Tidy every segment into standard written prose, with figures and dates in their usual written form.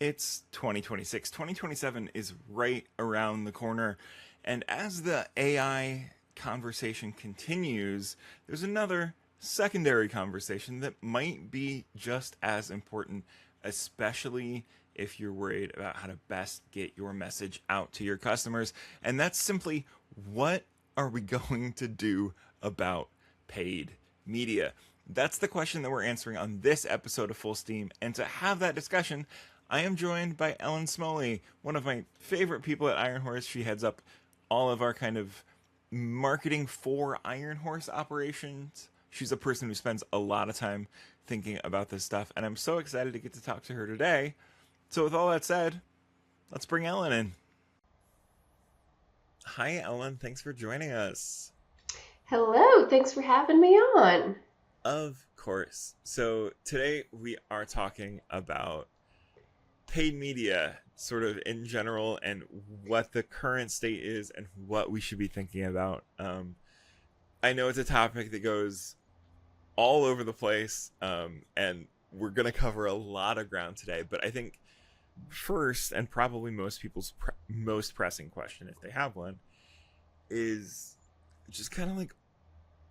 It's 2026. 2027 is right around the corner. And as the AI conversation continues, there's another secondary conversation that might be just as important, especially if you're worried about how to best get your message out to your customers. And that's simply, what are we going to do about paid media? That's the question that we're answering on this episode of Full Steam. And to have that discussion, I am joined by Ellen Smoley, one of my favorite people at Iron Horse. She heads up all of our kind of marketing for Iron Horse operations. She's a person who spends a lot of time thinking about this stuff, and I'm so excited to get to talk to her today. So with all that said, let's bring Ellen in. Hi, Ellen. Thanks for joining us. Hello, thanks for having me on. Of course. So today we are talking about paid media, sort of in general, and what the current state is and what we should be thinking about. I know it's a topic that goes all over the place, and we're going to cover a lot of ground today. But I think first, and probably most people's most pressing question, if they have one, is just kind of like,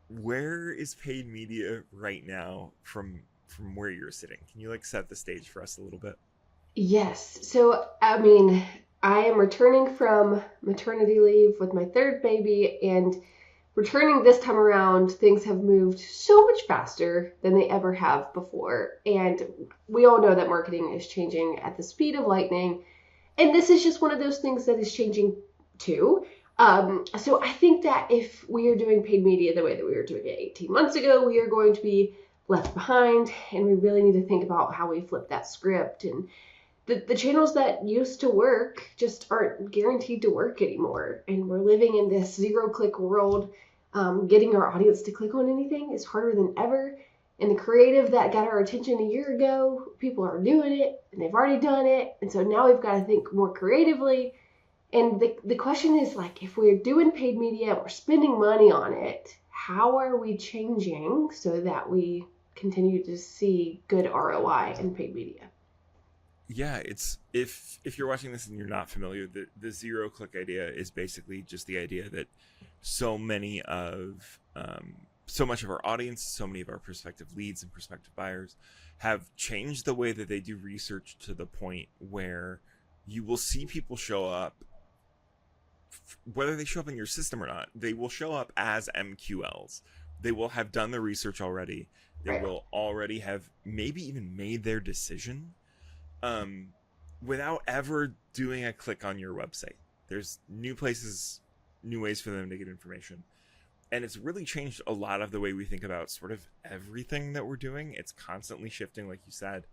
where is paid media right now from where you're sitting? Can you like set the stage for us a little bit? Yes, so I am returning from maternity leave with my third baby, and returning this time around, things have moved so much faster than they ever have before. And we all know that marketing is changing at the speed of lightning. And this is just one of those things that is changing too. So I think that if we are doing paid media the way that we were doing it 18 months ago, we are going to be left behind, and we really need to think about how we flip that script. And the channels that used to work just aren't guaranteed to work anymore. And we're living in this zero-click world. Getting our audience to click on anything is harder than ever. And the creative that got our attention a year ago, people are doing it, and they've already done it. And so now we've got to think more creatively. And the question is, like, if we're doing paid media, we're spending money on it, how are we changing so that we continue to see good ROI in paid media? Yeah, it's if you're watching this and you're not familiar, the zero click idea is basically just the idea that so much of our audience, so many of our prospective leads and prospective buyers have changed the way that they do research to the point where you will see people show up, whether they show up in your system or not, they will show up as MQLs. They will have done the research already. They will already have maybe even made their decision without ever doing a click on your website. There's new places, new ways for them to get information. And it's really changed a lot of the way we think about sort of everything that we're doing. It's constantly shifting, like you said.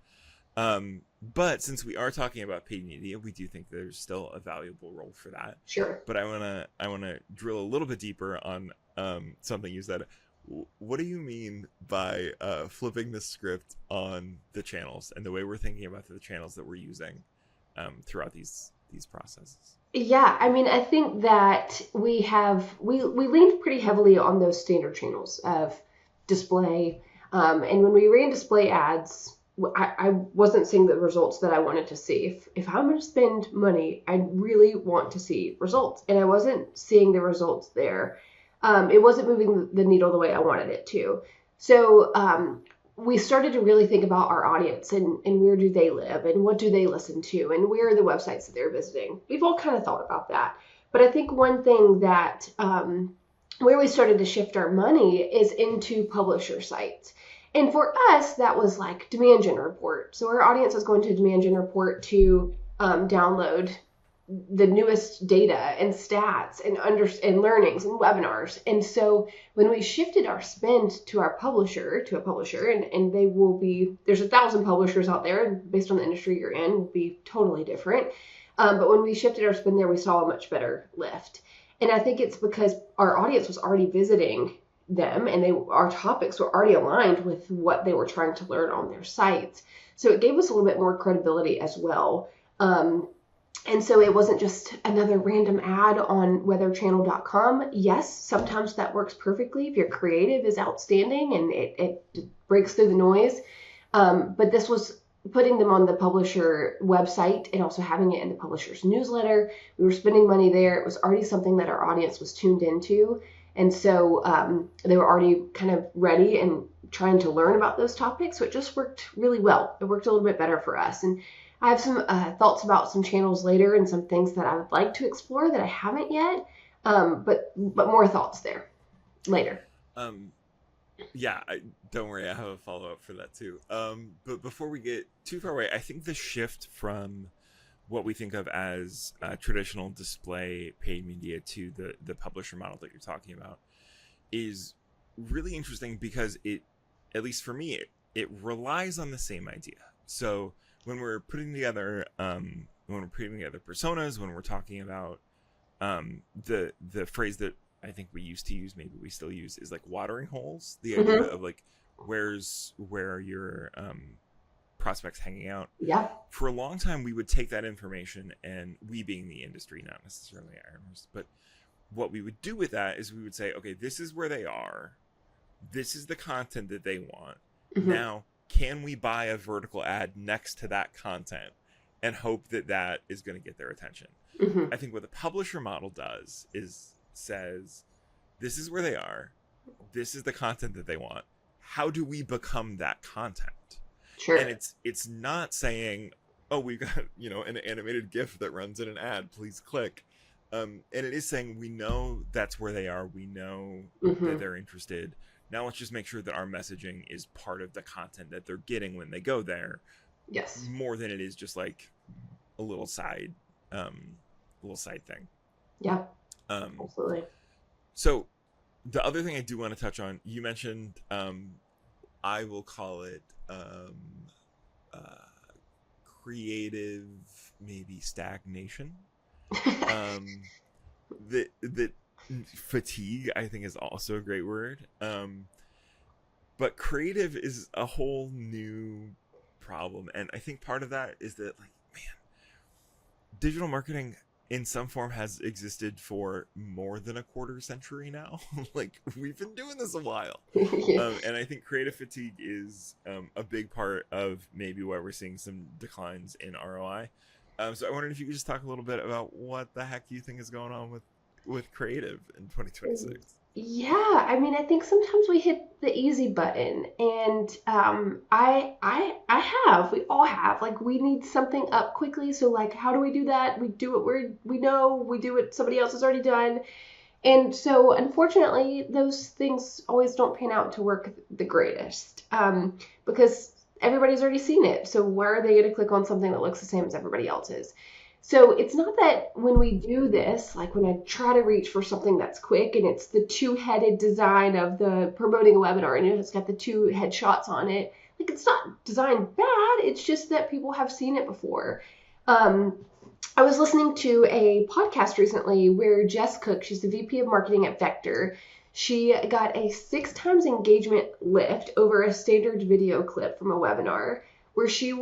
But since we are talking about paid media, we do think there's still a valuable role for that. Sure. But I wanna drill a little bit deeper on something you said. What do you mean by flipping the script on the channels and the way we're thinking about the channels that we're using throughout these processes? Yeah, I think that we leaned pretty heavily on those standard channels of display. And when we ran display ads, I wasn't seeing the results that I wanted to see. If I'm going to spend money, I really want to see results. And I wasn't seeing the results there. It wasn't moving the needle the way I wanted it to. So we started to really think about our audience and where do they live and what do they listen to and where are the websites that they're visiting. We've all kind of thought about that. But I think one thing that where we started to shift our money is into publisher sites. And for us, that was like demand gen report. So our audience was going to demand gen report to download the newest data and stats and learnings and webinars. And so when we shifted our spend to a publisher, and they will be, there's 1,000 publishers out there, and based on the industry you're in, will be totally different. But when we shifted our spend there, we saw a much better lift. And I think it's because our audience was already visiting them, and our topics were already aligned with what they were trying to learn on their sites. So it gave us a little bit more credibility as well. And so it wasn't just another random ad on weatherchannel.com. Yes, sometimes that works perfectly if your creative is outstanding and it breaks through the noise. But this was putting them on the publisher website and also having it in the publisher's newsletter. We were spending money there. It was already something that our audience was tuned into. And so they were already kind of ready and trying to learn about those topics. So it just worked really well. It worked a little bit better for us. And I have some thoughts about some channels later and some things that I would like to explore that I haven't yet. But more thoughts there later. Yeah, don't worry, I have a follow-up for that too. But before we get too far away, I think the shift from what we think of as traditional display paid media to the publisher model that you're talking about is really interesting because it, at least for me, it relies on the same idea. So when we're putting together personas, when we're talking about the phrase that I think we used to use, maybe we still use, is like watering holes. The idea of like where your prospects hanging out. Yeah. For a long time, we would take that information, and we being the industry, not necessarily ironers, but what we would do with that is we would say, okay, this is where they are. This is the content that they want. Now, can we buy a vertical ad next to that content and hope that that is going to get their attention? I think what the publisher model does is says, this is where they are. This is the content that they want. How do we become that content? Sure. And it's not saying, oh, we've got, an animated GIF that runs in an ad, please click. And it is saying, we know that's where they are. We know that they're interested. Now let's just make sure that our messaging is part of the content that they're getting when they go there. Yes. More than it is just like a little side thing. Yeah. Absolutely. So the other thing I do want to touch on, you mentioned, I will call it creative, maybe stagnation. That fatigue, I think, is also a great word. But creative is a whole new problem, and I think part of that is that, like, man, digital marketing in some form has existed for more than a quarter century now. Like, we've been doing this a while. And I think creative fatigue is a big part of maybe why we're seeing some declines in ROI. So I wondered if you could just talk a little bit about what the heck you think is going on with creative in 2026. Yeah, I mean, I think sometimes we hit the easy button, and we all have, like, we need something up quickly. So, like, how do we do that? We do we know, we do what somebody else has already done, and so unfortunately, those things always don't pan out to work the greatest, because everybody's already seen it. So why are they going to click on something that looks the same as everybody else's? So it's not that when we do this, like when I try to reach for something that's quick and it's the two-headed design of the promoting a webinar and it's got the two headshots on it, like, it's not designed bad. It's just that people have seen it before. I was listening to a podcast recently where Jess Cook, she's the VP of marketing at Vector, she got a 6 times engagement lift over a standard video clip from a webinar where she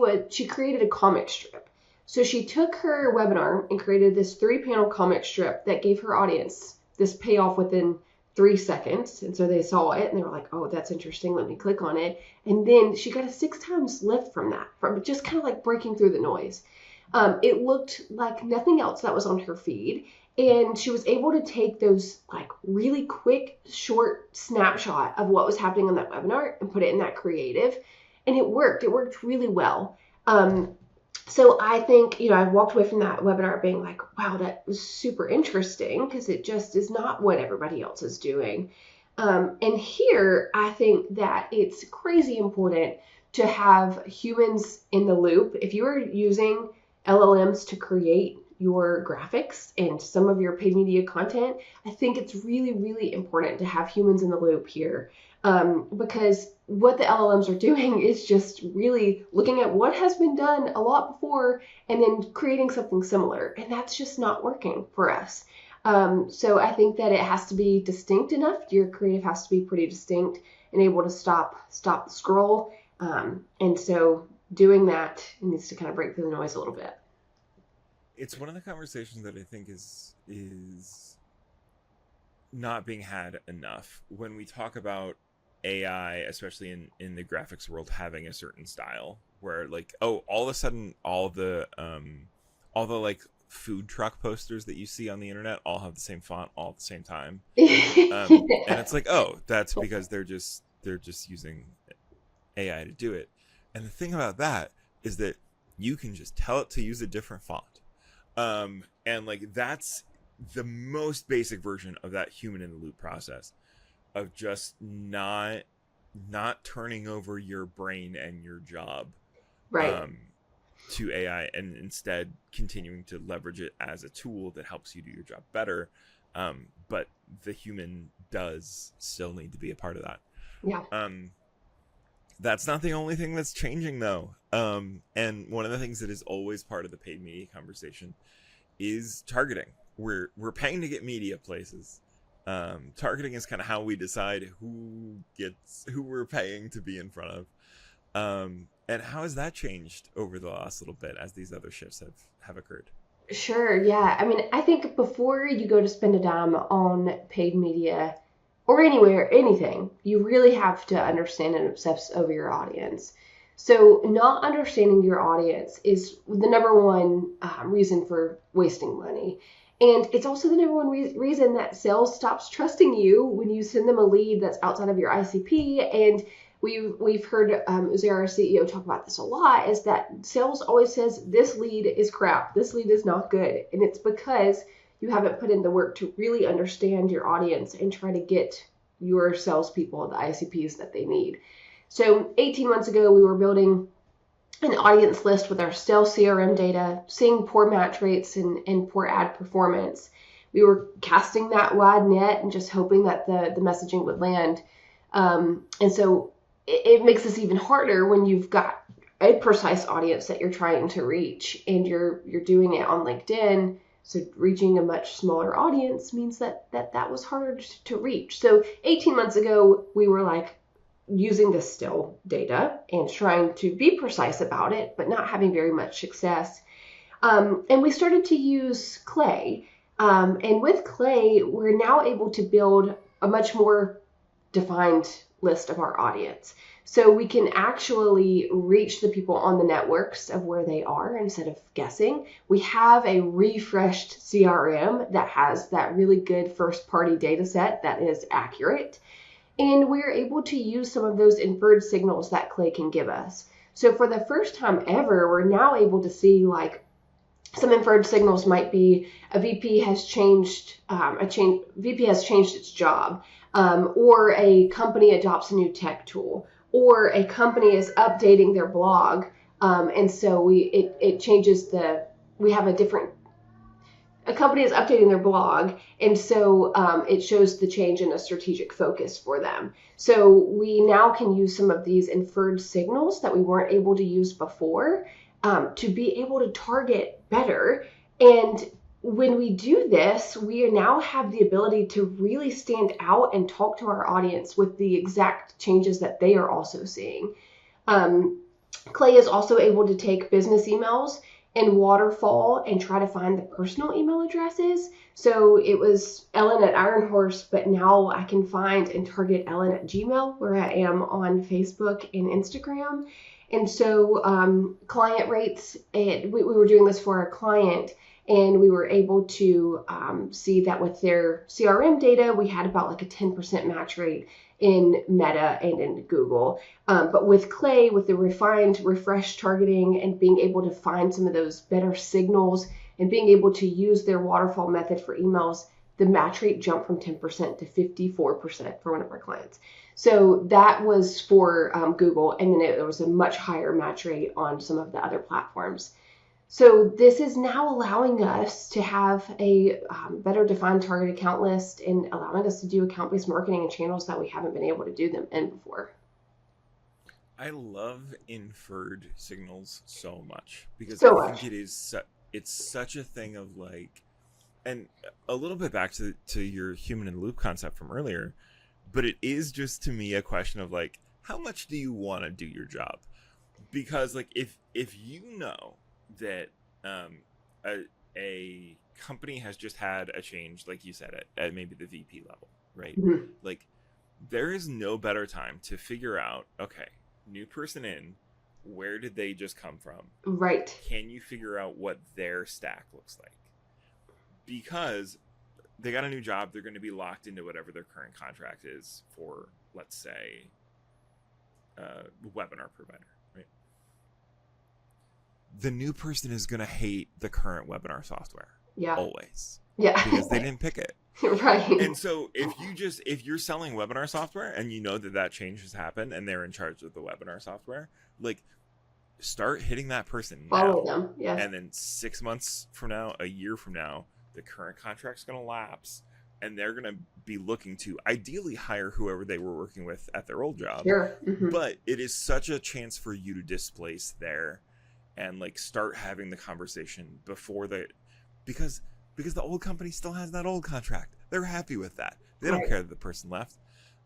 created a comic strip. So she took her webinar and created this 3-panel comic strip that gave her audience this payoff within 3 seconds. And so they saw it and they were like, oh, that's interesting. Let me click on it. And then she got a 6 times lift from that, from just kind of like breaking through the noise. It looked like nothing else that was on her feed. And she was able to take those like really quick, short snapshot of what was happening on that webinar and put it in that creative. And it worked. It worked really well. So I think, I walked away from that webinar being like, wow, that was super interesting because it just is not what everybody else is doing. And here, I think that it's crazy important to have humans in the loop. If you are using LLMs to create your graphics and some of your paid media content, I think it's really, really important to have humans in the loop here. Because what the LLMs are doing is just really looking at what has been done a lot before and then creating something similar. And that's just not working for us. So I think that it has to be distinct enough. Your creative has to be pretty distinct and able to stop the scroll. And so doing that needs to kind of break through the noise a little bit. It's one of the conversations that I think is not being had enough when we talk about AI, especially in the graphics world, having a certain style. where like, oh, all of a sudden all the like food truck posters that you see on the internet all have the same font all at the same time. And it's like, oh, that's because they're just using AI to do it. And the thing about that is that you can just tell it to use a different font. And like that's the most basic version of that human in the loop process of just not turning over your brain and your job Right. to AI, and instead continuing to leverage it as a tool that helps you do your job better. But the human does still need to be a part of that. Yeah. That's not the only thing that's changing though. And one of the things that is always part of the paid media conversation is targeting. We're paying to get media places. Targeting is kind of how we decide who we're paying to be in front of. And how has that changed over the last little bit as these other shifts have occurred? Sure. Yeah. I mean, I think before you go to spend a dime on paid media or anywhere, anything, you really have to understand and obsess over your audience. So, not understanding your audience is the number one reason for wasting money. And it's also the number one reason that sales stops trusting you when you send them a lead that's outside of your ICP. And we've heard Uzair, our CEO, talk about this a lot, is that sales always says this lead is crap, this lead is not good. And it's because you haven't put in the work to really understand your audience and try to get your salespeople the ICPs that they need. So 18 months ago, we were building an audience list with our sales CRM data, seeing poor match rates and poor ad performance. We were casting that wide net and just hoping that the messaging would land. And so it makes this even harder when you've got a precise audience that you're trying to reach and you're doing it on LinkedIn. So reaching a much smaller audience means that was harder to reach. So 18 months ago, we were like using the still data and trying to be precise about it, but not having very much success. And we started to use Clay. And with Clay, we're now able to build a much more defined list of our audience. So we can actually reach the people on the networks of where they are instead of guessing. We have a refreshed CRM that has that really good first party data set that is accurate. And we're able to use some of those inferred signals that Clay can give us. So for the first time ever, we're now able to see like some inferred signals might be a VP has changed its job, or a company adopts a new tech tool, or a company is updating their blog, and so it changes we have a company is updating their blog, and so it shows the change in a strategic focus for them. So we now can use some of these inferred signals that we weren't able to use before to be able to target better. And when we do this, we now have the ability to really stand out and talk to our audience with the exact changes that they are also seeing. Clay is also able to take business emails and waterfall and try to find the personal email addresses. So it was Ellen at Iron Horse, but now I can find and target Ellen at Gmail, where I am on Facebook and Instagram. And so client rates, and we were doing this for our client, and we were able to see that with their CRM data, we had about like a 10% match rate in Meta and in Google. But with Clay, with the refined, refreshed targeting and being able to find some of those better signals and being able to use their waterfall method for emails, the match rate jumped from 10% to 54% for one of our clients. So that was for Google, and then there was a much higher match rate on some of the other platforms. So this is now allowing us to have a better defined target account list and allowing us to do account-based marketing and channels that we haven't been able to do them in before. I love inferred signals so much because So I much. think it's such a thing of like, and a little bit back to your human in the loop concept from earlier, but it is just to me a question of like, how much do you want to do your job? Because like if you know that a company has just had a change, like you said, at maybe the VP level, right? Mm-hmm. Like there is no better time to figure out, okay, new person in, where did they just come from? Right. Can you figure out what their stack looks like? Because they got a new job, they're going to be locked into whatever their current contract is for, let's say, webinar provider, right? The new person is going to hate the current webinar software. Yeah. Always. Yeah. Because they didn't pick it. Right. And so if you're selling webinar software and you know that change has happened and they're in charge of the webinar software, like, start hitting that person Follow now. them. Yes. And then 6 months from now, a year from now, the current contract's going to lapse and they're going to be looking to ideally hire whoever they were working with at their old job. Sure. Mm-hmm. But it is such a chance for you to displace there and like start having the conversation before because the old company still has that old contract. They're happy with that. They don't care that the person left.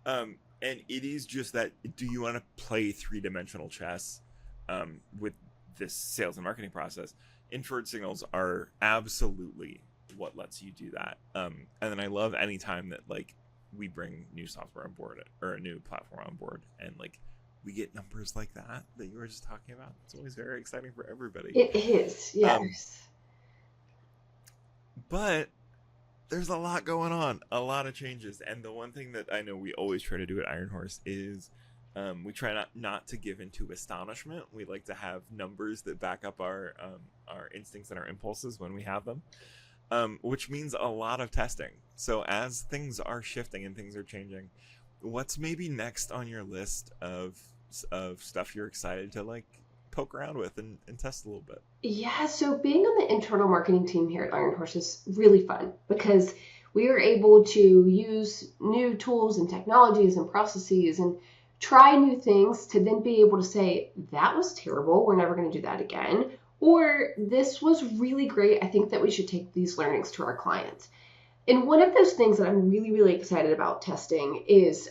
And it is just that, do you want to play 3-dimensional chess with this sales and marketing process? Inferred signals are absolutely what lets you do that. And then I love any time that like we bring new software on board or a new platform on board and like we get numbers like that you were just talking about. It's always very exciting for everybody. It is, yes. But there's a lot going on, a lot of changes. And the one thing that I know we always try to do at Iron Horse is we try not to give into astonishment. We like to have numbers that back up our instincts and our impulses when we have them, which means a lot of testing. So as things are shifting and things are changing, what's maybe next on your list of stuff you're excited to like poke around with and test a little bit? Yeah, so being on the internal marketing team here at Iron Horse is really fun because we are able to use new tools and technologies and processes and try new things to then be able to say, that was terrible, we're never going to do that again. Or this was really great, I think that we should take these learnings to our clients. And one of those things that I'm really, really excited about testing is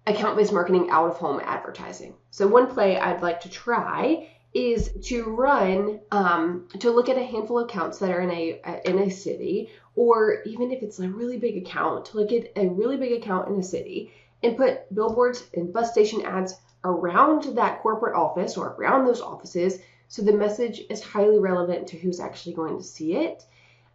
account-based marketing out-of-home advertising. So one play I'd like to try is to run, to look at a handful of accounts that are in a city, or even if it's a really big account, to look at a really big account in a city and put billboards and bus station ads around that corporate office or around those offices so the message is highly relevant to who's actually going to see it.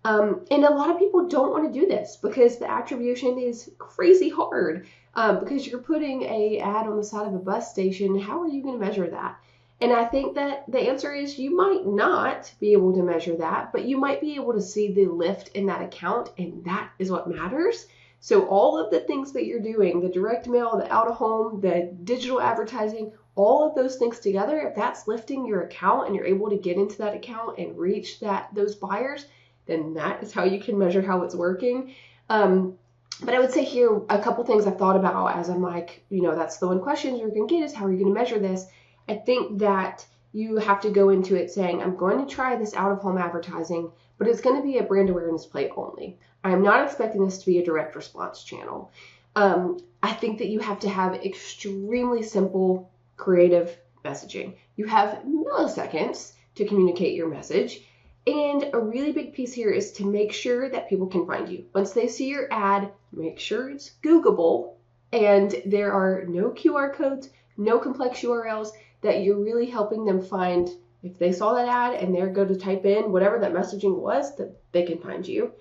And a lot of people don't want to do this because the attribution is crazy hard. Because you're putting an ad on the side of a bus station, how are you going to measure that? And I think that the answer is you might not be able to measure that, but you might be able to see the lift in that account, and that is what matters. So all of the things that you're doing, the direct mail, the out-of-home, the digital advertising, all of those things together, if that's lifting your account and you're able to get into that account and reach those buyers, then that is how you can measure how it's working. But I would say here, a couple things I've thought about as I'm like, that's the one question you're going to get is how are you going to measure this? I think that you have to go into it saying, I'm going to try this out-of-home advertising, but it's going to be a brand awareness play only. I'm not expecting this to be a direct response channel. I think that you have to have extremely simple, creative messaging. You have milliseconds to communicate your message. And a really big piece here is to make sure that people can find you. Once they see your ad, make sure it's Googleable and there are no QR codes, no complex URLs, that you're really helping them find. If they saw that ad and they're going to type in whatever that messaging was, that they can find you.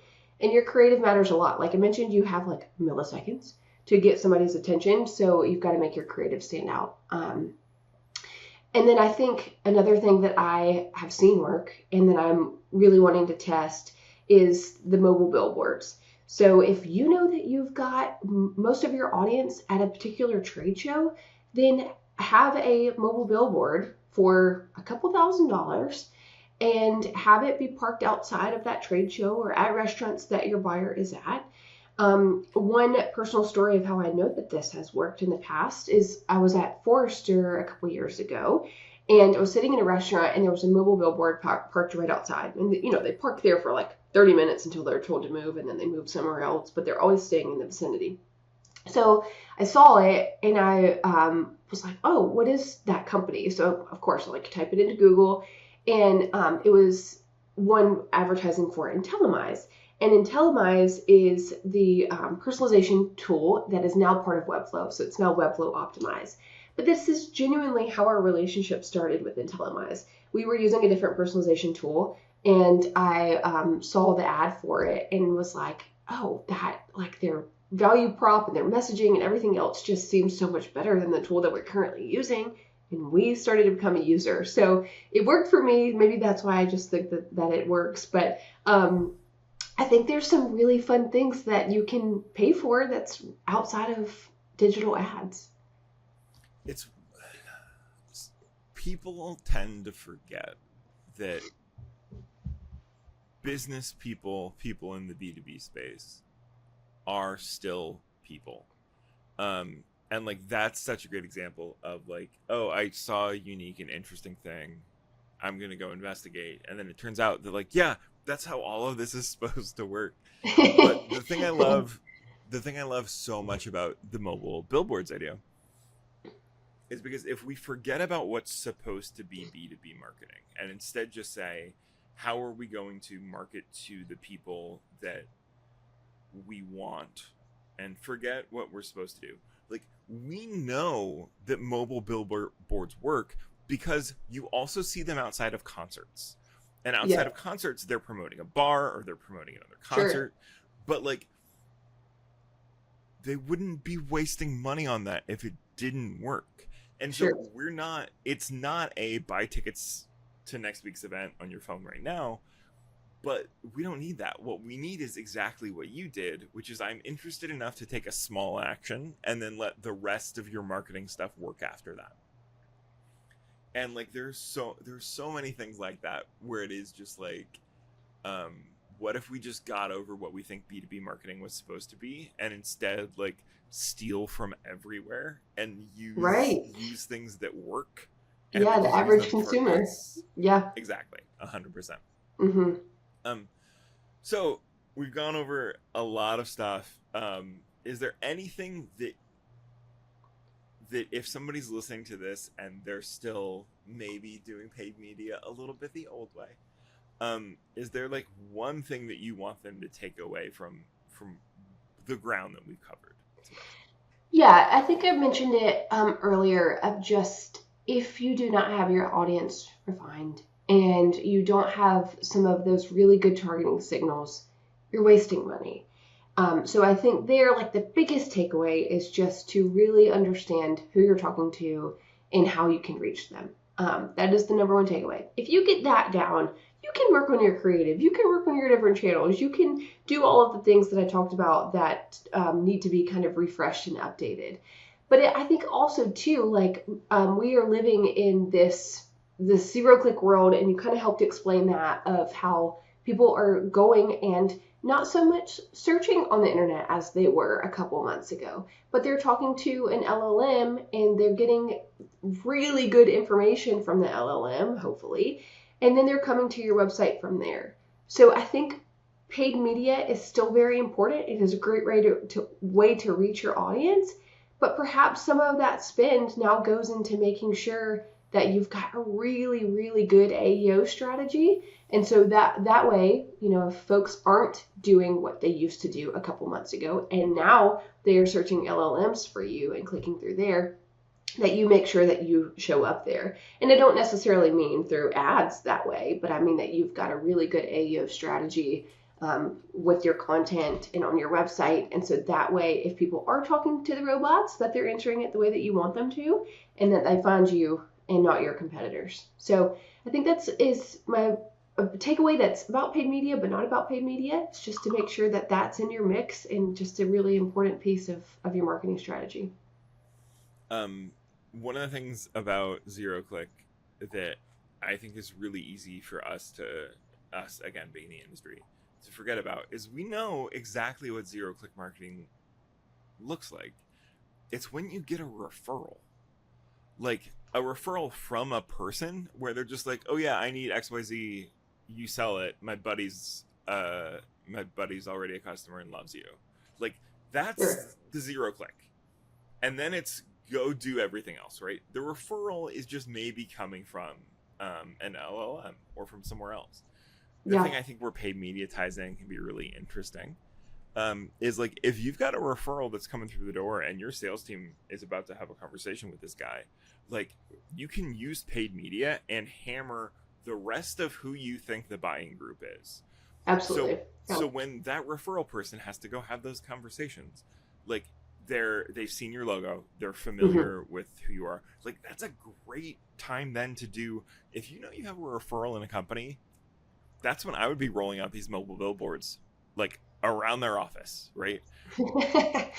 And your creative matters a lot. Like I mentioned, you have like milliseconds to get somebody's attention, so you've got to make your creative stand out. And then I think another thing that I have seen work and that I'm really wanting to test is the mobile billboards. So if you know that you've got most of your audience at a particular trade show, then have a mobile billboard for a couple $1,000s and have it be parked outside of that trade show or at restaurants that your buyer is at. One personal story of how I know that this has worked in the past is I was at Forrester a couple years ago, and I was sitting in a restaurant and there was a mobile billboard parked right outside. And they park there for like 30 minutes until they're told to move, and then they move somewhere else, but they're always staying in the vicinity. So I saw it and I was like, oh, what is that company? So of course I type it into Google, and it was one advertising for Intellimize. And Intellimize is the personalization tool that is now part of Webflow. So it's now Webflow optimized. But this is genuinely how our relationship started with IntelliMize. We were using a different personalization tool, and I saw the ad for it and was like, oh, that, like, their value prop and their messaging and everything else just seems so much better than the tool that we're currently using. And we started to become a user. So it worked for me. Maybe that's why I just think that it works. But I think there's some really fun things that you can pay for that's outside of digital ads. It's people tend to forget that business people in the B2B space are still people. And like that's such a great example of like, oh, I saw a unique and interesting thing, I'm gonna go investigate, and then it turns out that like, yeah, that's how all of this is supposed to work. But the thing I love so much about the mobile billboards idea is because if we forget about what's supposed to be B2B marketing and instead just say, how are we going to market to the people that we want, and forget what we're supposed to do. Like, we know that mobile billboards work because you also see them outside of concerts. And outside of concerts, they're promoting a bar or they're promoting another concert. Sure. But like, they wouldn't be wasting money on that if it didn't work. And so it's not a buy tickets to next week's event on your phone right now, but we don't need that. What we need is exactly what you did, which is I'm interested enough to take a small action and then let the rest of your marketing stuff work after that. And like, there's so many things like that where it is just like, what if we just got over what we think B2B marketing was supposed to be and instead like steal from everywhere and use things that work. And the average consumer. Yeah, exactly. 100%. Mm-hmm. So we've gone over a lot of stuff. Is there anything that if somebody's listening to this and they're still maybe doing paid media a little bit the old way, is there like one thing that you want them to take away from the ground that we've covered today? Yeah, I think I mentioned it earlier of just, if you do not have your audience refined and you don't have some of those really good targeting signals, you're wasting money. So I think there, like, the biggest takeaway is just to really understand who you're talking to and how you can reach them. That is the number one takeaway. If you get that down, you can work on your creative. You can work on your different channels. You can do all of the things that I talked about that need to be kind of refreshed and updated. But I think also too, like, we are living in this zero-click world, and you kind of helped explain that, of how people are going and not so much searching on the internet as they were a couple months ago, but they're talking to an LLM and they're getting really good information from the LLM, hopefully, and then they're coming to your website from there. So I think paid media is still very important. It is a great way to reach your audience, but perhaps some of that spend now goes into making sure that you've got a really, really good AEO strategy. And so that way, you know, if folks aren't doing what they used to do a couple months ago, and now they are searching LLMs for you and clicking through there, that you make sure that you show up there. And I don't necessarily mean through ads that way, but I mean that you've got a really good AEO strategy with your content and on your website. And so that way, if people are talking to the robots, that they're answering it the way that you want them to, and that they find you and not your competitors. So I think is my takeaway that's about paid media, but not about paid media. It's just to make sure that that's in your mix and just a really important piece of your marketing strategy. One of the things about zero-click that I think is really easy for us again, being in the industry, to forget about is we know exactly what zero-click marketing looks like. It's when you get a referral. Like a referral from a person where they're just like, oh yeah, I need XYZ, you sell it, my buddy's already a customer and loves you. Like, that's the zero-click. And then it's go do everything else, right? The referral is just maybe coming from an LLM or from somewhere else. The thing I think where paid mediatizing can be really interesting is like if you've got a referral that's coming through the door and your sales team is about to have a conversation with this guy, like you can use paid media and hammer the rest of who you think the buying group is. So Absolutely. so when that referral person has to go have those conversations, like they've seen your logo, they're Mm-hmm. familiar with who you are. Like that's a great time then to do, if you know you have a referral in a company, that's when I would be rolling out these mobile billboards like around their office, right?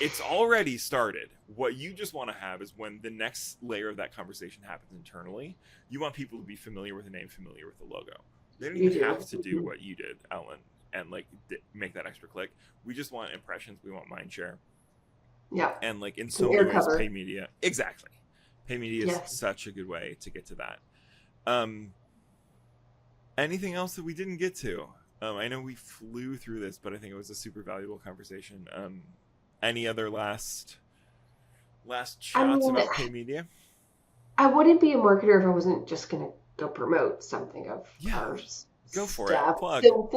It's already started. What you just want to have is when the next layer of that conversation happens internally, you want people to be familiar with the name, familiar with the logo. They don't You even do. have to do Mhm. what you did, Ellen, and like make that extra click. We just want impressions. We want mind share, Yeah. and like in Some so many air ways, cover. pay media. Exactly, pay media is Yes. such a good way to get to that. Um, Anything else that we didn't get to? I know we flew through this, but I think it was a super valuable conversation. Any other last I shots mean, about pay media? I wouldn't be a marketer if I wasn't just gonna go promote something of Yeah, our go for it. stuff. Plug. So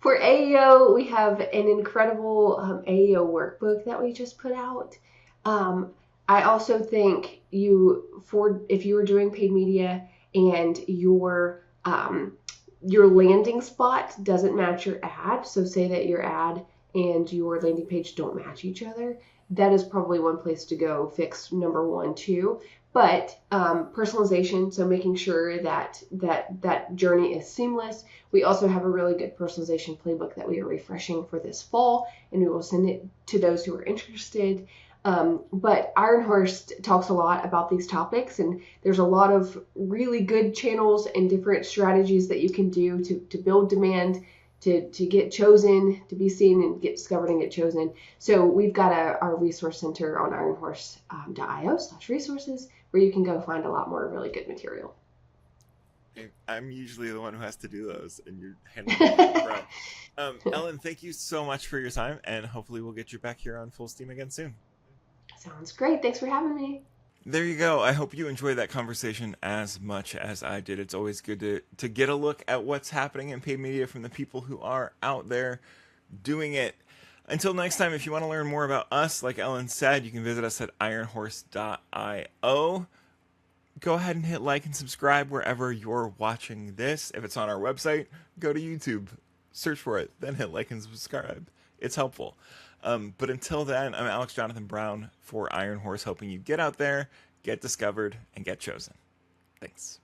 for AEO, we have an incredible AEO workbook that we just put out. Um, I also think if you were doing paid media and your landing spot doesn't match your ad, so say that your ad and your landing page don't match each other, that is probably one place to go fix number one too. But personalization, so making sure that journey is seamless. We also have a really good personalization playbook that we are refreshing for this fall, and we will send it to those who are interested. But Iron Horse talks a lot about these topics, and there's a lot of really good channels and different strategies that you can do to build demand, to get chosen, to be seen and get discovered and get chosen. So we've got our resource center on ironhorse.io/resources where you can go find a lot more really good material. I'm usually the one who has to do those, and you're handling it like a pro. Ellen, thank you so much for your time, and hopefully we'll get you back here on Full Steam again soon. Sounds great. Thanks for having me. There you go. I hope you enjoyed that conversation as much as I did. It's always good to get a look at what's happening in paid media from the people who are out there doing it. Until next time, if you want to learn more about us, like Ellen said, you can visit us at ironhorse.io. Go ahead and hit like and subscribe wherever you're watching this. If it's on our website, go to YouTube, search for it, then hit like and subscribe. It's helpful. But until then, I'm Alex Jonathan Brown for Iron Horse, helping you get out there, get discovered, and get chosen. Thanks.